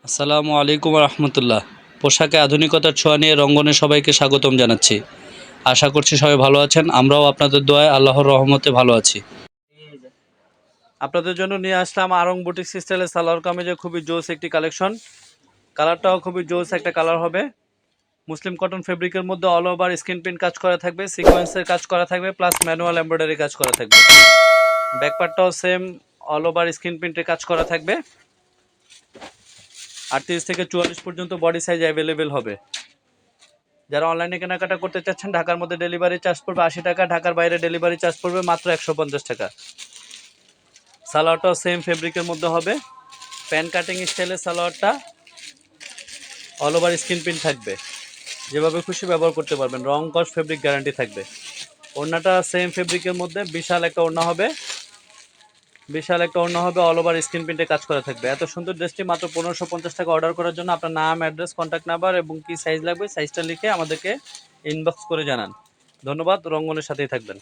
আসসালামু আলাইকুম রহমতুল্লাহ। পোশাকে আধুনিকতার ছোঁয়া নিয়ে রঙ্গনে সবাইকে স্বাগতম জানাচ্ছি। আশা করছি সবাই ভালো আছেন। আমরাও আপনাদের দোয়ায় আল্লাহর রহমতে ভালো আছি। আপনাদের জন্য নিয়ে আসলাম আরং বুটিক স্টাইলের সালোয়ার কামিজের খুবই জোস একটি কালেকশন। কালারটাও খুবই জোস একটা কালার হবে। মুসলিম কটন ফেব্রিকের মধ্যে অল ওভার স্ক্রিন প্রিন্ট কাজ করা থাকবে, সিকোয়েন্সের কাজ করা থাকবে, প্লাস ম্যানুয়াল এমব্রয়ডারি কাজ করা থাকবে। ব্যাকপার্টটাও সেম অল ওভার স্ক্রিন প্রিন্টের কাজ করা থাকবে। 38 থেকে 44 পর্যন্ত বডি সাইজ অ্যাভেলেবেল হবে। যারা অনলাইনে কেনাকাটা করতে চাচ্ছেন, ঢাকার মধ্যে ডেলিভারি চার্জ পড়বে 80 টাকা, ঢাকার বাইরে ডেলিভারি চার্জ পড়বে মাত্র 150 টাকা। সালোয়ারটাও সেম ফেব্রিকের মধ্যে হবে। প্যান কাটিং স্টাইলের সালোয়ারটা অল ওভার স্ক্রিন প্রিন্ট থাকবে, যেভাবে খুশি ব্যবহার করতে পারবেন। রং কস ফেব্রিক গ্যারান্টি থাকবে। ওড়নাটা সেম ফেব্রিকের মধ্যে বিশাল একটা ওড়না হবে, অল ওভার স্ক্রিন প্রিন্টে কাজ করা থাকবে। এত সুন্দর ড্রেসটি মাত্র 1550 টাকা। অর্ডার করার জন্য আপনার নাম, অ্যাড্রেস, কন্ট্যাক্ট নাম্বার এবং কি সাইজ লাগবে সাইজটা লিখে আমাদেরকে ইনবক্স করে জানান। ধন্যবাদ। রঙ্গনের সাথেই থাকবেন।